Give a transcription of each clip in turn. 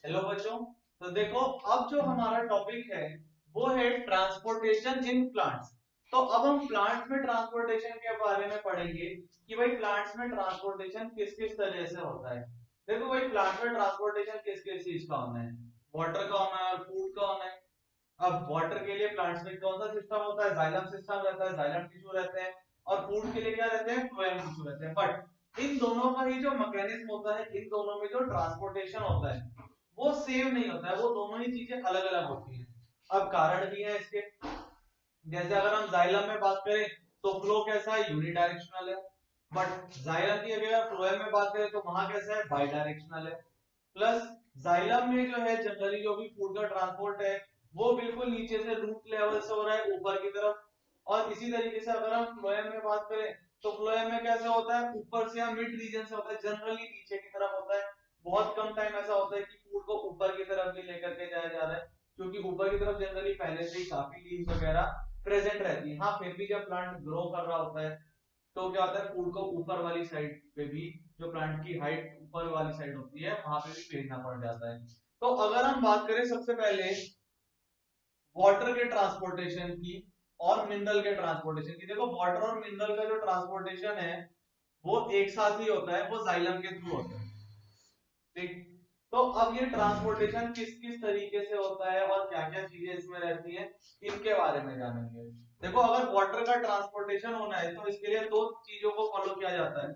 Hello बच्चों। तो देखो, अब जो हमारा टॉपिक है वो है ट्रांसपोर्टेशन इन प्लांट्स। तो अब हम प्लांट्स में ट्रांसपोर्टेशन के बारे में पढ़ेंगे कि भाई प्लांट्स में ट्रांसपोर्टेशन किस किस तरह से होता है। देखो भाई, प्लांट में ट्रांसपोर्टेशन किस किस चीज का होना है, वाटर का होना है और फूड का होना है। अब वाटर के लिए प्लांट्स में कौन सा सिस्टम होता है, जाइलम सिस्टम रहता है, जाइलम टिश्यू रहते हैं। और फूड के लिए क्या रहते हैं, फ्लोएम टिश्यू रहते हैं। बट इन दोनों का ही जो मैकेनिज्म होता है, इन दोनों में जो ट्रांसपोर्टेशन होता है वो सेम नहीं होता है, वो दोनों ही चीजें अलग अलग होती हैं। अब कारण भी है इसके। जैसे अगर हम जाइलम में बात करें तो फ्लो कैसा है, यूनिडायरेक्शनल है। बट जाइलम की अगर फ्लोएम में बात करें तो वहां कैसा है, बाई डायरेक्शनल है। प्लस जाइलम में जो है जनरली जो भी फूड का ट्रांसपोर्ट है वो बिल्कुल नीचे से रूट लेवल से हो रहा है ऊपर की तरफ। और इसी तरीके से अगर हम फ्लोएम में बात करें तो फ्लोएम में कैसे होता है, ऊपर से या मिड रीजन से होता है, जनरली नीचे की तरफ होता है। बहुत कम टाइम ऐसा होता है कि फूड को ऊपर की तरफ भी लेकर के जाया जा रहा है, क्योंकि ऊपर की तरफ जनरली पहले से ही काफी लीव्स वगैरह प्रेजेंट रहती है। हाँ, फिर भी जब प्लांट ग्रो कर रहा होता है तो क्या होता है, फूड को ऊपर वाली साइड पे भी, जो प्लांट की हाइट ऊपर वाली साइड होती है वहां पे भी भेजना पड़ जाता है। तो अगर हम बात करें सबसे पहले वाटर के ट्रांसपोर्टेशन की और मिनरल के ट्रांसपोर्टेशन की, देखो वाटर और मिनरल का जो ट्रांसपोर्टेशन है वो एक साथ ही होता है, वो जाइलम के थ्रू होता है। ठीक। तो अब ये ट्रांसपोर्टेशन किस किस तरीके से होता है और क्या क्या चीजें इसमें रहती हैं, इनके बारे में जानेंगे। देखो, अगर वाटर का ट्रांसपोर्टेशन होना है तो इसके लिए दो चीजों को फॉलो किया जाता है।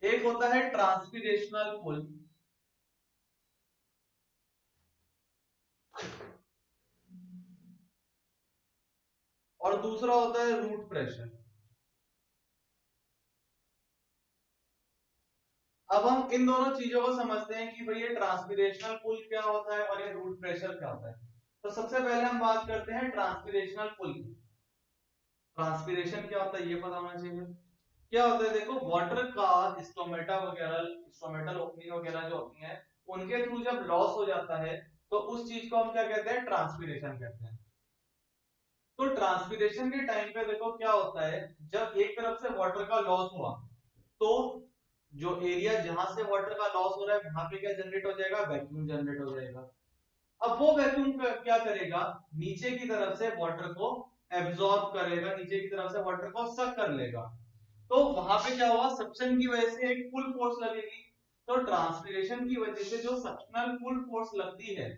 एक होता है ट्रांसपीरेशनल पुल और दूसरा होता है रूट प्रेशर। अब हम इन दोनों चीजों को समझते हैं कि भाई ये ट्रांसपीरेशनल पुल क्या होता है और ये रूट प्रेशर क्या होता है। तो सबसे पहले हम बात करते हैं ट्रांसपीरेशनल पुल की। ट्रांसपीरेशन क्या होता है ये पता होना चाहिए। क्या होता है, देखो वाटर का स्टोमेटा वगैरह, स्टोमेटल ओपनिंग वगैरह जो होती है उनके थ्रू जब लॉस हो जाता है तो उस चीज को हम क्या कहते हैं, ट्रांसपीरेशन कहते हैं। तो ट्रांसपीरेशन के टाइम पे देखो क्या होता है, जब एक तरफ से वाटर का लॉस हुआ तो जो एरिया जहां से वाटर का लॉस हो रहा है वहां पे क्या जनरेट हो जाएगा, वैक्यूम जनरेट हो जाएगा। अब वो वैक्यूम क्या करेगा, नीचे की तरफ से वाटर को एब्जॉर्ब करेगा, नीचे की तरफ से वाटर को सक कर लेगा। तो वहां पे क्या हुआ, सक्शन की वजह से एक पुल फोर्स लगेगी। तो ट्रांसपीरेशन की वजह से जो सक्शनल पुल फोर्स लगती है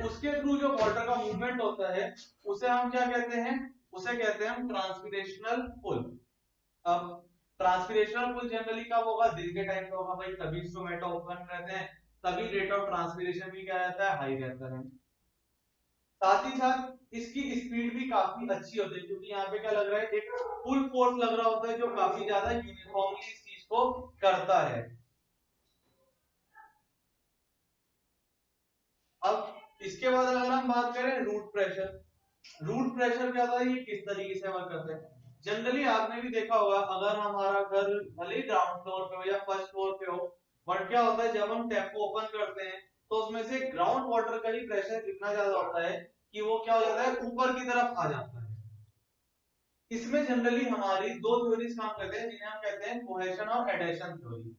उसके थ्रू जो वाटर का मूवमेंट होता है उसे हम क्या कहते हैं, उसे कहते हैं हम ट्रांसपीरेशनल पुल। अब ट्रांसपीरेशनल पुल जनरली कब होगा, दिन के टाइम पे होगा भाई, तभी स्टोमेटा ओपन रहते हैं, तभी रेट ऑफ ट्रांसपीरेशन भी क्या रहता है, हाई रहता है। साथ ही साथ इसकी स्पीड भी काफी अच्छी होती है, क्योंकि यहाँ पे क्या लग रहा है, एक फुल फोर्स लग रहा होता है जो काफी ज्यादा यूनिफॉर्मली इस चीज को करता है। अब इसके बाद अगर हम बात करें रूट प्रेशर, रूट प्रेशर क्या होता है, ये किस तरीके से वर्क करता है। जनरली आपने भी देखा होगा, अगर हमारा घर भले ही ग्राउंड फ्लोर पे हो या फर्स्ट फ्लोर पे हो, बट क्या होता है जब हम टैप को ओपन करते हैं तो उसमें से ग्राउंड वाटर का ही प्रेशर इतना ज्यादा होता है कि वो क्या हो जाता है, ऊपर की तरफ आ जाता है। इसमें जनरली हमारी दो थ्योरीज काम करते हैं, जिन्हें हम कहते हैं कोहेशन और एडेशन थ्योरी।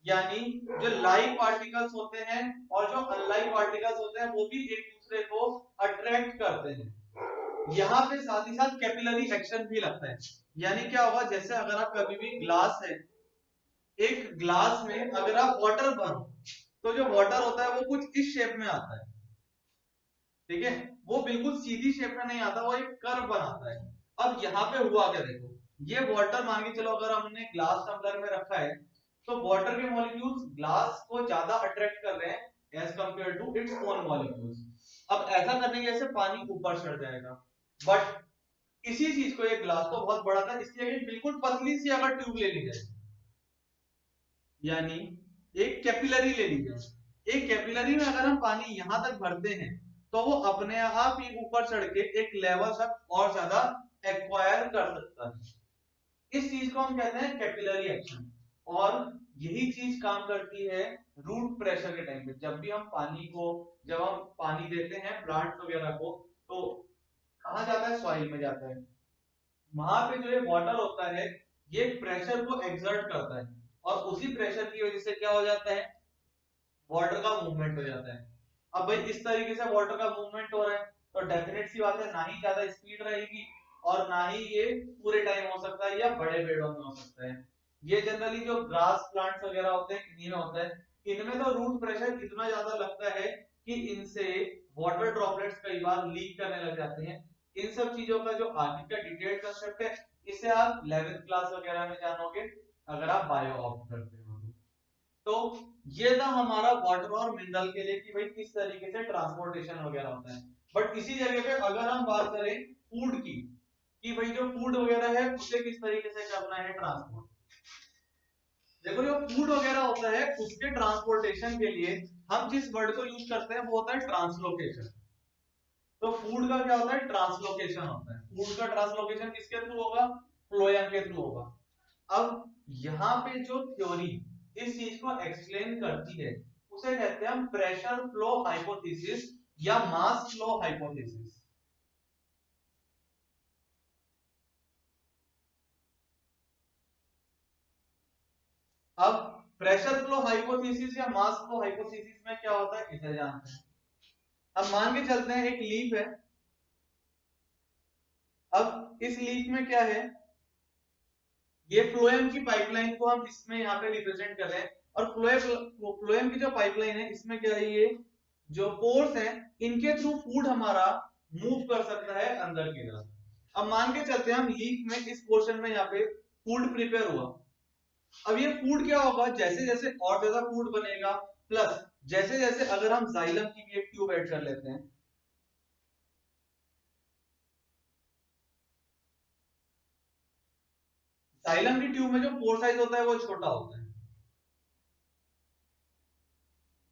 यानी जो लाइव पार्टिकल्स होते हैं और जो अनलाइव पार्टिकल्स होते हैं वो भी एक दूसरे को अट्रैक्ट करते हैं। यहाँ पे साथ ही साथ कैपिलरी एक्शन भी लगता है। यानी क्या होगा, जैसे अगर आप कभी भी ग्लास है, एक ग्लास में अगर आप वाटर भरो तो जो वाटर होता है वो कुछ इस शेप में आता है। ठीक है, वो बिल्कुल सीधी शेप में नहीं आता, वो एक कर्व बनाता है। अब यहाँ पे हुआ क्या, देखो ये वाटर मान के चलो अगर हमने ग्लास टम्बलर में रखा है तो वाटर के मॉलिक्यूल्स ग्लास को ज्यादा अट्रैक्ट कर रहे हैं as compared to its own molecules. अब ऐसा करने की वजह से पानी ऊपर चढ़ जाएगा। बट इसी चीज को, ये ग्लास तो बहुत बड़ा था, इसलिए बिल्कुल पतली सी अगर ट्यूब ले ली जाए, यानी एक कैपिलरी ले ली जाए, एक कैपिलरी में अगर हम पानी यहां तक भरते हैं तो वो अपने आप ही ऊपर चढ़ के एक लेवल तक और ज्यादा एक्वायर कर सकता है। इस चीज को हम कहते हैं कैपिलरी एक्शन। और यही चीज काम करती है रूट प्रेशर के टाइम पे। जब भी हम पानी को, जब हम पानी देते हैं प्लांट वगैरह को तो कहा जाता है, सॉइल में जाता है। वहां पे जो ये वाटर होता है ये प्रेशर को एक्सर्ट करता है और उसी प्रेशर की वजह से क्या हो जाता है, वाटर का मूवमेंट हो जाता है। अब भाई इस तरीके से वाटर का मूवमेंट हो रहा है तो डेफिनेट सी बात है ना ही ज्यादा स्पीड रहेगी और ना ही ये पूरे टाइम हो सकता है या बड़े पेड़ों में हो सकता है। ये जनरली जो ग्रास प्लांट्स वगैरह होते हैं इन्हीं में होता है। इनमें तो रूट प्रेशर इतना ज्यादा लगता है कि इनसे वाटर ड्रॉपलेट्स कई बार लीक करने लग जाते हैं। इन सब चीजों का जो आगे का डिटेल कंसेप्ट है इसे आप 11th क्लास वगैरह में जानोगे अगर आप बायो ऑप्ट करते हो तो। ये था हमारा वाटर और मिनरल के लिए कि भाई किस तरीके से ट्रांसपोर्टेशन वगैरह होता है। बट इसी जगह पे अगर हम बात करें फूड की कि भाई जो फूड वगैरह है उसे किस तरीके से करना है ट्रांसपोर्ट। देखो जो फूड वगैरह होता है उसके ट्रांसपोर्टेशन के लिए हम जिस वर्ड को यूज करते हैं वो होता है ट्रांसलोकेशन। तो फूड का क्या होता है ट्रांसलोकेशन होता है। फूड का ट्रांसलोकेशन किसके थ्रू होगा फ्लोएम के थ्रू होगा। अब यहाँ पे जो थ्योरी इस चीज को एक्सप्लेन करती है उसे कहते हैं हम प्रेशर फ्लो हाइपोथेसिस या मास फ्लो हाइपोथेसिस। अब प्रेशर फ्लो हाइपोथेसिस या मास फ्लो हाइपोथेसिस में क्या होता है इसे जानते हैं। अब मान के चलते हैं एक लीफ है। अब इस लीफ में क्या है ये फ्लोएम की पाइपलाइन को हम इसमें यहाँ पे रिप्रेजेंट कर रहे हैं और फ्लोएम की जो पाइपलाइन है इसमें क्या है ये जो पोर्स है इनके थ्रू फूड हमारा मूव कर सकता है अंदर की तरफ। अब मान के चलते हैं हम लीफ में इस पोर्शन में यहाँ पे फूड प्रिपेयर हुआ। अब ये फूड क्या होगा जैसे जैसे और ज्यादा फूड बनेगा प्लस जैसे जैसे अगर हम जाइलम की भी एक ट्यूब ऐड कर लेते हैं जाइलम की ट्यूब में जो पोर साइज होता है वो छोटा होता है।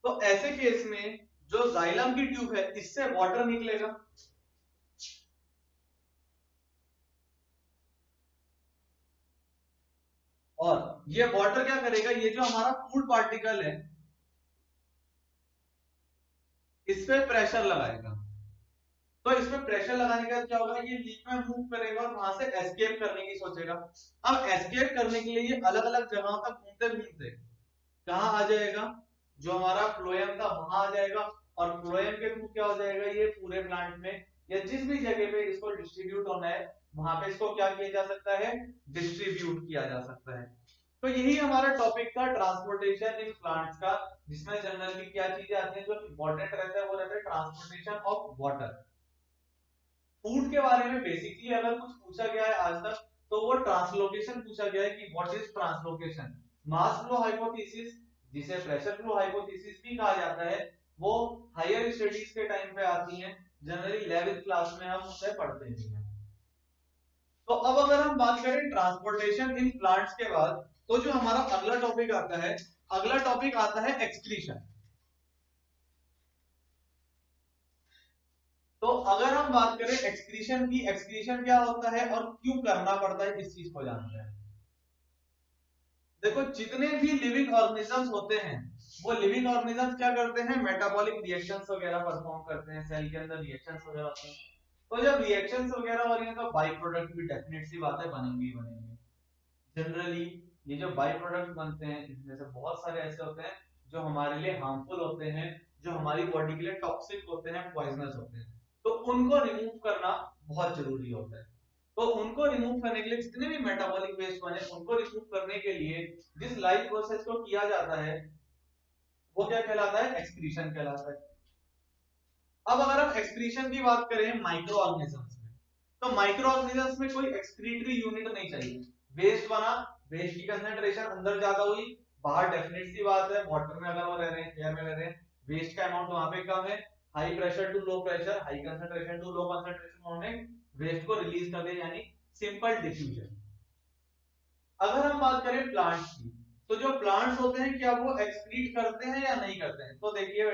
तो ऐसे केस में जो जाइलम की ट्यूब है इससे वाटर निकलेगा और ये वाटर क्या करेगा ये जो हमारा फूड पार्टिकल है इस पे प्रेशर लगाएगा। तो इसमें प्रेशर लगाने के बाद क्या होगा ये लीक में मूव करेगा और वहां से एस्केप करने की सोचेगा। अब एस्केप करने के लिए ये अलग अलग जगहों तक घूमते घूमते कहां आ जाएगा जो हमारा फ्लोएम था वहां आ जाएगा और फ्लोएम के थ्रू क्या हो जाएगा ये पूरे प्लांट में या जिस भी जगह पे इसको डिस्ट्रीब्यूट होना है वहां पे इसको क्या किया जा सकता है डिस्ट्रीब्यूट किया जा सकता है। तो यही हमारा टॉपिक था ट्रांसपोर्टेशन इन प्लांट्स का जिसमें जनरली क्या चीजें आती हैं जो इंपॉर्टेंट रहता है वो रहता है ट्रांसपोर्टेशन ऑफ वाटर। फूड के बारे में बेसिकली अगर कुछ पूछा गया है आज तक तो वो ट्रांसलोकेशन पूछा गया है कि what is translocation. Mass flow hypothesis जिसे प्रेशर फ्लो हाइपोथेसिस भी कहा जाता है वो हायर स्टडीज के टाइम पे आती हैं जनरली 11th क्लास में हम उसे पढ़ते भी हैं। तो अब अगर हम बात करें ट्रांसपोर्टेशन इन प्लांट्स के बाद तो जो हमारा अगला टॉपिक आता है अगला टॉपिक आता है एक्सक्रीशन। तो अगर हम बात करें एक्सक्रीशन की एक्सक्रीशन क्या होता है और क्यों करना पड़ता है इस चीज को जानते हैं। देखो जितने भी लिविंग ऑर्गेनिजम्स होते हैं वो लिविंग ऑर्गेनिजम्स क्या करते हैं मेटाबॉलिक रिएक्शंस वगैरह परफॉर्म करते हैं सेल के अंदर रिएक्शंस वगैरह होते हैं। तो जब रिएक्शंस वगैरह हो रही हैं तो बाई प्रोडक्ट भी डेफिनेट सी बात है बनेंगे ही बनेंगे। जनरली ये जो बाई प्रोडक्ट बनते हैं इनमें से बहुत सारे ऐसे होते हैं जो हमारे लिए हार्मफुल होते हैं जो हमारी बॉडी के लिए टॉक्सिक होते हैं पॉइजनस होते हैं। तो उनको रिमूव करना बहुत जरूरी होता है। तो उनको रिमूव करने के लिए जितने भी मेटाबॉलिक वेस्ट बने उनको रिमूव करने के लिए जिस लाइफ प्रोसेस को किया जाता है वो क्या कहलाता है एक्सक्रीशन कहलाता है। अब अगर हम एक्सक्रीशन की बात करें माइक्रो ऑर्गेनिजम्स में तो माइक्रो ऑर्गेनिजम्स में कोई एक्सक्रीटरी यूनिट नहीं चाहिए। वेस्ट बना वेस्ट की कंसेंट्रेशन अंदर ज्यादा हुई बाहर डेफिनेट सी बात है वाटर में अगर वो रह रहे हैं एयर में रह रहे हैं वेस्ट का अमाउंट वहां पे कम है। High pressure to low pressure high concentration to low concentration उन्होंने वेस्ट को रिलीज कर दिया यानी सिंपल डिफ्यूजन। अगर हम बात करें प्लांट्स की तो जो प्लांट्स होते हैं क्या वो एक्सक्रीट करते हैं या नहीं करते हैं। तो देखिए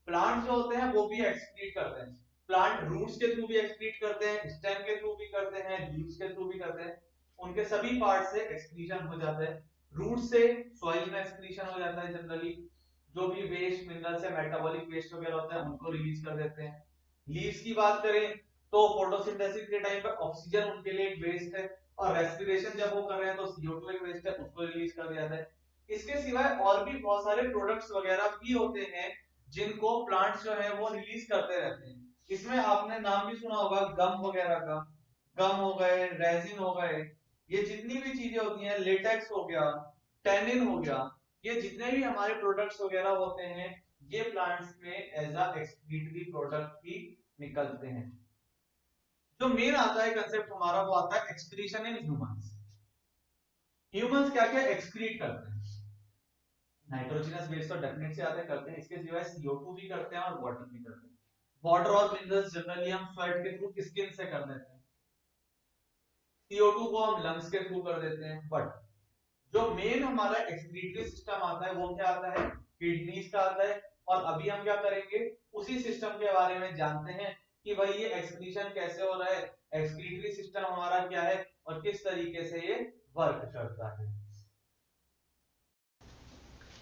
प्लांट जो होते हैं वो भी एक्सक्रीट करते हैं। प्लांट रूट्स के थ्रू भी एक्सक्रीट करते हैं स्टेम के थ्रू भी करते हैं लीव्स के थ्रू भी करते हैं। उनके सभी पार्ट से एक्सक्रीशन हो जाता है। रूट से सॉइल में एक्सक्रीशन हो जाता है जनरली जो भी वेस्ट मिनरल से मेटाबॉलिक वेस्ट वगैरह होता है उनको रिलीज कर देते हैं। लीव्स की बात करें तो फोटोसिंथेसिस के टाइम पे ऑक्सीजन उनके लिए एक वेस्ट है और रेस्पिरेशन जब वो कर रहे हैं तो CO2 एक वेस्ट है उसको रिलीज कर दिया जाता है। इसके सिवाय और भी बहुत सारे प्रोडक्ट्स वगैरह भी होते हैं जिनको प्लांट्स जो है वो रिलीज करते रहते हैं। इसमें आपने नाम भी सुना होगा गम वगैरह का, गम हो गए, रेजिन हो गए, ये जितनी भी चीजें होती हैं, लेटेक्स हो गया, टेनिन हो गया, ये जितने भी हमारे प्रोडक्ट्स वगैरह होते हैं ये प्लांट्स में एज अ एक्सक्रीटरी प्रोडक्ट भी निकलते हैं। जो मेन आता है कंसेप्ट हमारा वो आता है एक्सक्रीशन इन ह्यूमंस। ह्यूमंस क्या क्या एक्सक्रीट करते हैं? नाइट्रोजनस वेस्ट तो डेफिनेट से आते करते हैं, इसके सिवाय CO2 भी करते हैं और वाटर भी करते हैं। वाटर और मिनरल्स जनरली हम स्वेट के थ्रू स्किन से कर देते हैं, CO2 को हम लंग्स के थ्रू कर देते हैं। बट जो मेन हमारा एक्सक्रीटरी सिस्टम आता है वो क्या आता है? किडनीज का आता है। और अभी हम क्या करेंगे, उसी सिस्टम के बारे में जानते हैं कि भाई ये एक्सक्रीशन कैसे हो रहा है, एक्सक्रीटरी सिस्टम हमारा क्या है और किस तरीके से ये वर्क करता है।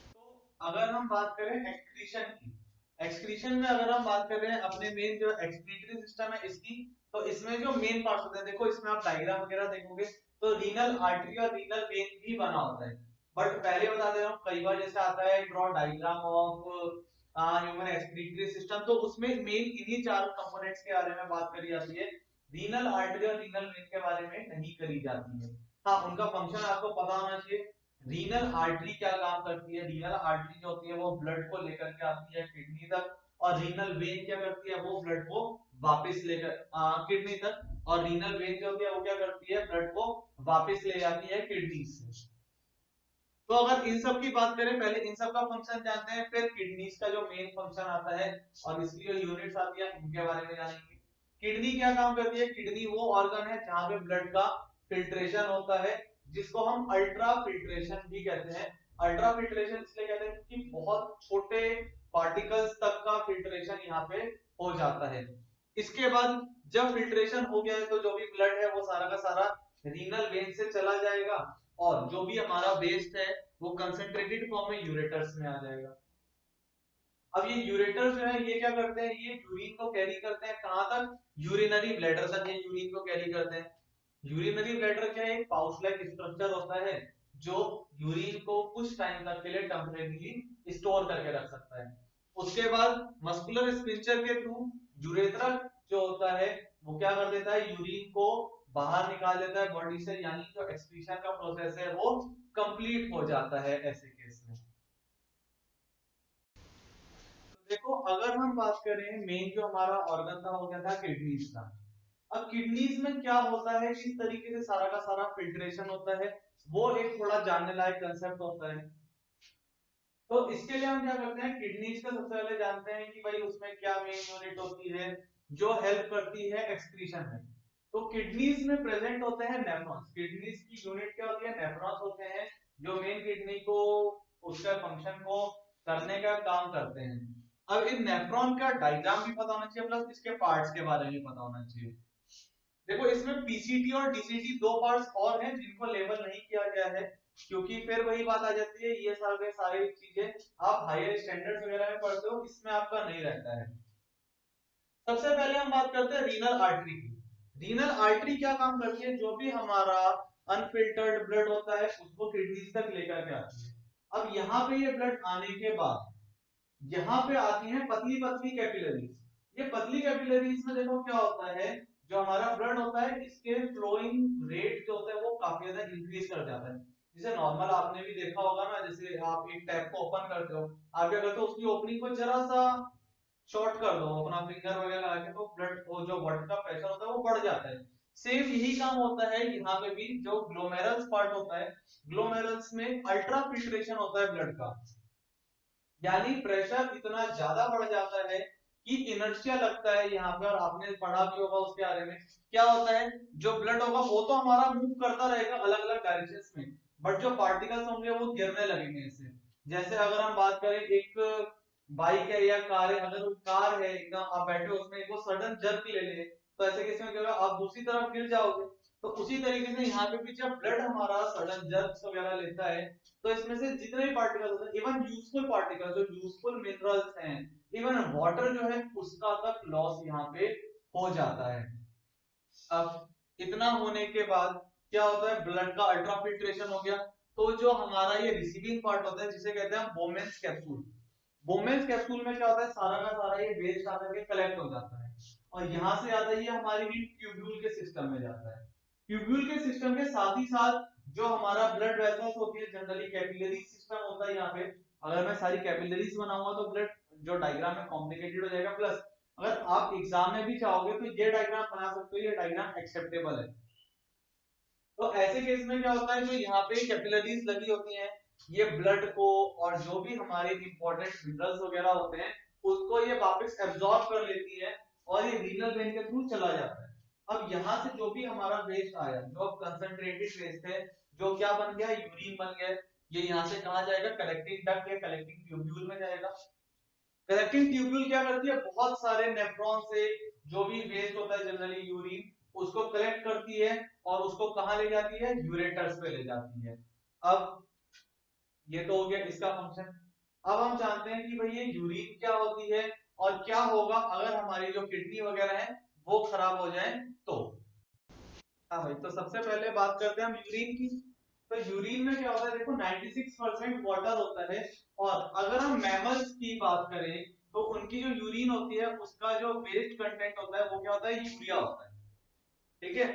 तो अगर हम बात करें एक्सक्रीशन की, एक्सक्रीशन में अगर हम बात कर रहे हैं अपने मेन जो एक्सक्रीटरी सिस्टम है इसकी, तो इसमें जो मेन पार्ट्स होते हैं, देखो इसमें आप डायग्राम वगैरह देखोगे तो रीनल आर्टरी और रीनल वेन भी बना होता है। बट पहले बता दे रहा हूँ, कई बार जैसे आता है draw diagram of human excretory system, तो उसमें मेन इन्हीं चार कंपोनेंट्स के बारे में बात करी जाती है, रीनल आर्टरी और रीनल वेन के बारे में नहीं करी जाती है। हाँ, उनका फंक्शन आपको पता होना चाहिए। रीनल आर्टरी क्या काम करती है? रीनल आर्टरी जो होती है वो ब्लड को लेकर के आती है किडनी तक, और रीनल वेन क्या करती है? वो ब्लड को वापस लेकर किडनी तक, और रीनल वेन जो होती है वो क्या करती है? ब्लड को वापस ले जाती है किडनी से। तो अगर इन सब की बात करें, पहले इन सब का फंक्शन जानते हैं, फिर किडनीज का जो मेन फंक्शन आता है और इसकी जो यूनिट्स आती है उनके बारे में जानेंगे। किडनी क्या काम करती है? किडनी वो ऑर्गन है जहां पे ब्लड का फिल्ट्रेशन होता है, जिसको हम अल्ट्रा फिल्ट्रेशन भी कहते हैं। अल्ट्रा फिल्ट्रेशन इसलिए कहते हैं क्योंकि बहुत छोटे पार्टिकल्स तक का फिल्ट्रेशन यहाँ पे हो जाता है। इसके बाद जब फिल्ट्रेशन हो गया है तो जो भी ब्लड है वो सारा का सारा रीनल वेन से चला जाएगा, और जो भी हमारा वेस्ट है वो कंसेंट्रेटेड फॉर्म में यूरेटर्स में आ जाएगा। अब ये यूरेटर्स जो है ये क्या करते हैं? ये यूरिन को कैरी करते हैं कहां तक? यूरिनरी ब्लैडर तक ये यूरिन को कैरी करते हैं। यूरिनरी ब्लैडर क्या है? एक पाउच लाइक स्ट्रक्चर होता है जो यूरिन को कुछ टाइम तक के लिए टेम्परेरी स्टोर करके रख सकता है। उसके बाद मस्कुलर स्पिंचर के थ्रू यूरेथ्रा जो होता है वो क्या कर देता है? यूरिन को बाहर निकाल देता है बॉडी से, यानी जो एक्सक्रीशन का प्रोसेस है वो कंप्लीट हो जाता है ऐसे केस में। तो देखो, अगर हम बात करें, मेन जो हमारा ऑर्गन था वो क्या था? किडनीज था। अब किडनीज में क्या होता है, किस तरीके से सारा का सारा फिल्ट्रेशन होता है, वो एक थोड़ा जानने लायक कंसेप्ट होता है। तो इसके लिए हम क्या करते हैं, किडनीज का सबसे पहले जानते हैं कि भाई उसमें क्या मेन यूनिट होती है जो हेल्प करती है एक्सक्रीशन में। तो किडनीज में प्रेजेंट होते हैं नेफ्रॉन्स। किडनीज की यूनिट क्या होती है? नेफ्रॉन्स होते हैं जो मेन किडनी को उसका फंक्शन को करने का काम करते हैं। अब इन नेफ्रॉन का डायग्राम भी पता होना चाहिए, प्लस इसके पार्ट्स के बारे में पता होना चाहिए। देखो, इसमें पीसीटी और डीसीटी दो पार्ट्स और हैं जिनको लेबल नहीं किया गया है, क्योंकि फिर वही बात आ जाती है, ये सारी चीजें आप हायर स्टैंडर्ड्स वगैरह में पढ़ते हो, इसमें आपका नहीं रहता है। सबसे पहले हम बात करते हैं रीनल आर्टरी की। रीनल आर्टरी क्या काम करती है? जो भी हमारा अनफिल्टर्ड ब्लड होता है उसको किडनी तक लेकर के आती है। अब यहाँ पे ये ब्लड आने के बाद यहाँ पे आती हैं पतली पतली कैपिलरीज। ये पतली कैपिलरीज में देखो क्या होता है, जो हमारा ब्लड होता है इसके फ्लोइंग रेट जो होता है वो काफी ज्यादा इंक्रीज कर जाता है। जैसे नॉर्मल आपने भी देखा होगा ना, जैसे आप एक टैप को ओपन करते हो, आप क्या करते हो? उसकी ओपनिंग को जरा सा शॉर्ट कर दो अपना फिंगर वगैरह लगा के, तो ब्लड वो जो वाटर का प्रेशर होता है वो बढ़ जाता है। सेम यही काम होता है यहाँ पे भी। जो ग्लोमेरुलस पार्ट होता है, ग्लोमेरुलस में अल्ट्रा फिल्ट्रेशन होता है ब्लड का, यानी प्रेशर इतना ज्यादा बढ़ जाता है कि इनर्शिया लगता है यहाँ पे। और आपने पढ़ा भी होगा उसके बारे में, क्या होता है? जो ब्लड होगा वो तो हमारा मूव करता रहेगा अलग अलग डायरेक्शंस में, बट जो पार्टिकल्स होंगे वो गिरने लगेंगे इससे। जैसे अगर हम बात करें, एक बाइक है या कार है, अगर वो कार है एकदम आप बैठे हो उसमें, वो सडन जर्क ले ले, तो ऐसे केस में क्या होगा? आप दूसरी तरफ गिर जाओगे। तो उसी तरीके से यहाँ पे भी जब ब्लड हमारा सडन जर्क वगैरह लेता है, तो इसमें से जितने भी पार्टिकल्स होते हैं, इवन यूजफुल पार्टिकल्स, जो यूजफुल मिनरल्स हैं, इवन वाटर जो है उसका तक लॉस यहाँ पे हो जाता है। अब इतना होने के बाद क्या होता है? ब्लड का अल्ट्रा फिल्ट्रेशन हो गया। तो जो हमारा ये रिसीविंग पार्ट होता है जिसे कहते हैं बोमेन्स कैप्सूल, बोमेन्स कैप्सूल में क्या होता है, सारा का सारा ये वेस्ट आकर के कलेक्ट हो जाता है और यहाँ से आता है ये हमारी ट्यूब्यूल के सिस्टम में जाता है। ट्यूब्यूल के सिस्टम के साथ ही साथ जो हमारा ब्लड वेसल्स होती है, जनरली कैपिलरी सिस्टम होता है यहाँ पे। अगर मैं सारी कैपिलरीज बनाऊंगा तो ब्लड जो डायग्राम है कॉम्प्लिकेटेड हो जाएगा, प्लस अगर आप एग्जाम में भी चाहोगे तो ये डायग्राम बना सकते हो, ये डायग्राम एक्सेप्टेबल है। तो ऐसे केस में क्या होता है, जो यहाँ पे कैपिलरीज लगी होती हैं ये ब्लड को और जो भी हमारे इंपॉर्टेंट मिनरल्स वगैरह होते हैं उसको ये वापस एब्जॉर्ब कर लेती है और ये रीनल वेन के थ्रू चला जाता है। अब यहाँ से जो भी हमारा वेस्ट आया, जो कंसंट्रेटेड वेस्ट है, जो क्या बन गया, यूरिन बन गया, ये यहाँ से कहा जाएगा, कलेक्टिंग डक्ट या कलेक्टिंग ट्यूब्यूल में जाएगा। कलेक्टिंग ट्यूब्यूल क्या करती है, बहुत सारे नेफ्रॉन से जो भी वेस्ट होता है जनरली यूरिन, उसको कलेक्ट करती है और उसको कहां ले जाती है, यूरेटर्स पे ले जाती है। अब ये तो हो गया इसका फंक्शन। अब हम जानते हैं कि भाई ये यूरिन क्या होती है और क्या होगा अगर हमारी जो किडनी वगैरह है वो खराब हो जाए तो। हाँ भाई, तो सबसे पहले बात करते हैं हम यूरिन की। तो यूरिन में क्या होता है, देखो 96% वाटर होता है और अगर हम मैमल्स की बात करें तो उनकी जो यूरिन होती है उसका जो वेस्ट कंटेंट होता है वो क्या होता है, यूरिया होता है। ठीक है,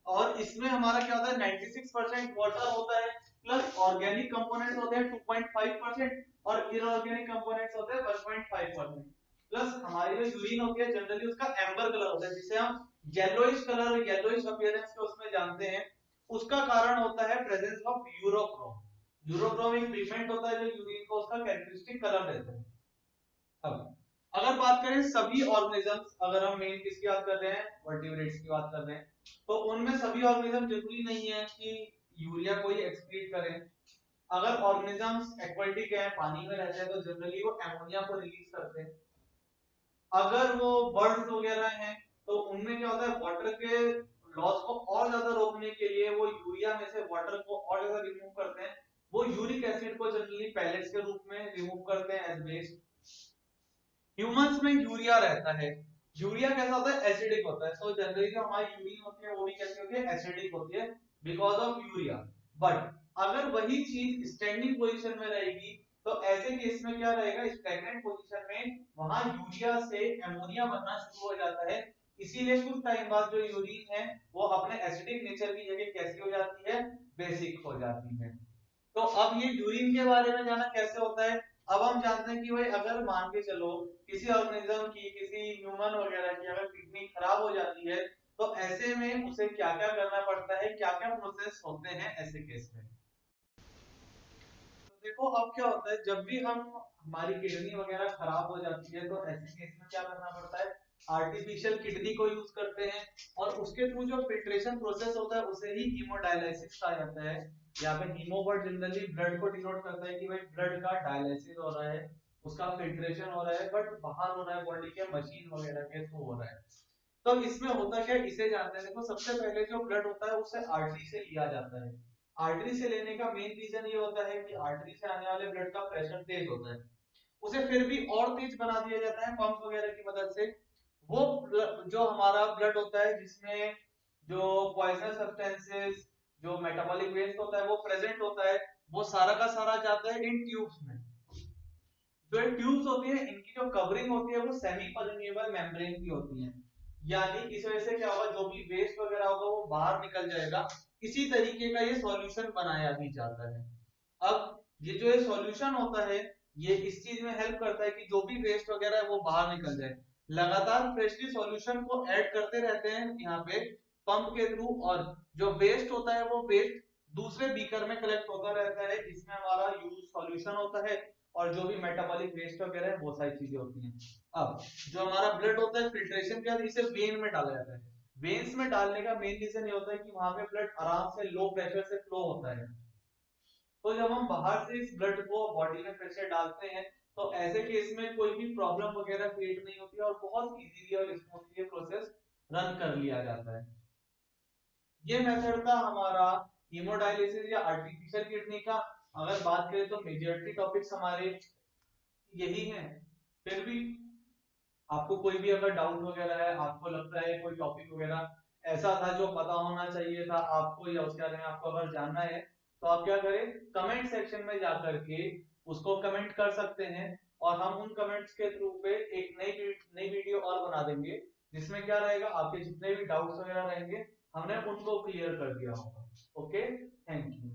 और इसमें हमारा क्या होता है, 96% वाटर होता है प्लस ऑर्गेनिक कंपोनेंट्स होते हैं 2.5% और इनऑर्गेनिक कंपोनेंट्स होते हैं 1.5%। प्लस हमारी जो यूरिन होती है जनरली उसका एम्बर कलर होता है, जिसे हम येलोइश कलर, येलोइश अपीयरेंस के उसमें जानते हैं। उसका कारण होता है प्रेजेंस ऑफ यूरोक्रोम। यूरोक्रोम एक पिगमेंट होता है जो यूरिन को उसका कैरेक्टरिस्टिक कलर देता है। अब अगर बात करें सभी ऑर्गेनिजम्स, अगर हम मेन किसकी बात कर रहे हैं, वर्टिब्रेट्स की बात कर रहे हैं, तो उनमें सभी ऑर्गेनिज्म जरूरी नहीं है कि यूरिया को ही एक्सक्रीट करें। अगर ऑर्गेनिजम्स एक्वाटिक है, पानी में रहते हैं, तो जनरली वो एमोनिया को रिलीज करते हैं। अगर वो बर्ड्स वगैरह हैं तो उनमें क्या होता है, वाटर के लॉस को और ज्यादा रोकने के लिए वो यूरिया में से वाटर को और ज्यादा रिमूव करते हैं। वो यूरिक एसिड को जनरली पैलेट्स के रूप में रिमूव करते हैं एज वेस्ट। ह्यूमंस में यूरिया रहता है। यूरिया कैसा होता है, एसिडिक होता है। सो जनरली जो हमारी यूरिन होती है वो भी कैसी होती है, एसिडिक होती है बिकॉज ऑफ यूरिया। बट अगर वही चीज स्टैंडिंग पोजीशन में रहेगी तो ऐसे केस में क्या रहेगा, स्टैग्नेंट पोजीशन में वहां यूरिया से एमोनिया बनना शुरू हो जाता है। इसीलिए कुछ टाइम बाद जो यूरिन है वो अपने एसिडिक नेचर की जगह कैसी हो जाती है, बेसिक हो जाती है। तो अब ये यूरिन के बारे में जाना कैसे होता है। अब हम जानते हैं कि भाई अगर मान के चलो किसी ऑर्गेनिज्म की, किसी ह्यूमन वगैरह की अगर किडनी खराब हो जाती है तो ऐसे में उसे क्या क्या करना पड़ता है, क्या क्या प्रोसेस होते हैं ऐसे केस में। तो देखो अब क्या होता है, जब भी हम हमारी किडनी वगैरह खराब हो जाती है तो ऐसे केस में क्या करना पड़ता है, आर्टिफिशियल किडनी को यूज करते हैं और उसके थ्रू जो फिल्ट्रेशन प्रोसेस होता है उसे ही हीमोडायलिसिस कहा जाता है। यहाँ पे हीमो वर्ड जनरली ब्लड को डिनोट करता है कि भाई ब्लड का डायलिसिस हो रहा है, उसका फिल्ट्रेशन हो रहा है, बट बाहर हो रहा है बॉडी के मशीन वगैरह के थ्रू हो रहा है। तो इसमें होता क्या है, इसे जानते हैं। देखो सबसे पहले जो ब्लड होता है उसे आर्टरी से लिया जाता है। आर्टरी से लेने का मेन रीजन ये होता है कि आर्टरी से आने वाले ब्लड का प्रेशर तेज होता है, उसे फिर भी और तेज बना दिया जाता है पंप वगैरह की मदद से। वो जो हमारा ब्लड होता है जिसमें जो पॉइजनस सब्सटेंसेस, जो मेटाबॉलिक वेस्ट होता है वो प्रेजेंट होता है, वो सारा का सारा जाता है इन ट्यूब्स में। जो ट्यूब्स होती है इनकी जो कवरिंग होती है वो सेमी परमेबल मेम्ब्रेन की होती है, यानी इस वजह से क्या होगा, जो भी वेस्ट वगैरह होगा वो बाहर निकल जाएगा। इसी तरीके का ये सॉल्यूशन बनाया भी जाता है। अब ये जो ये सॉल्यूशन होता है ये इस चीज में हेल्प करता है कि जो भी वेस्ट वगैरह है वो बाहर निकल जाए। लगातार फ्रेशली सॉल्यूशन को ऐड करते रहते हैं यहाँ पे पंप के थ्रू, और जो वेस्ट होता है वो वेस्ट दूसरे बीकर में कलेक्ट होता रहता है, इसमें हमारा यूज सॉल्यूशन होता है और जो भी मेटाबॉलिक वेस्ट वगैरह है वो सारी चीजें होती हैं। अब जो हमारा ब्लड होता है फिल्ट्रेशन के बाद इसे वेन में डाला जाता है। वेन्स में डालने का मेन रीजन ये होता है कि वहां पे ब्लड आराम से लो प्रेशर से फ्लो होता है। तो जब हम बाहर से इस ब्लड को बॉडी में फिर से डालते हैं तो ऐसे केस में कोई भी प्रॉब्लम वगैरह क्रिएट नहीं होती और बहुत इजीली और स्मूथली ये प्रोसेस रन कर लिया जाता है। ये मेथड था हमारा हीमोडायलिसिस या आर्टिफिशियल किडनी का। अगर बात करें तो मेजॉरिटी टॉपिक्स हमारे यही हैं। फिर भी आपको कोई भी अगर डाउट वगैरह है, आपको लगता है कोई टॉपिक वगैरह ऐसा था जो पता होना चाहिए था आपको या उसके बारे में आपको अगर जानना है तो आप क्या करें, कमेंट सेक्शन में जाकर के उसको कमेंट कर सकते हैं और हम उन कमेंट्स के थ्रू पे एक नई वीडियो और बना देंगे जिसमें क्या रहेगा, आपके जितने भी डाउट्स वगैरह रहेंगे हमने उनको क्लियर कर दिया होगा। Okay, thank you.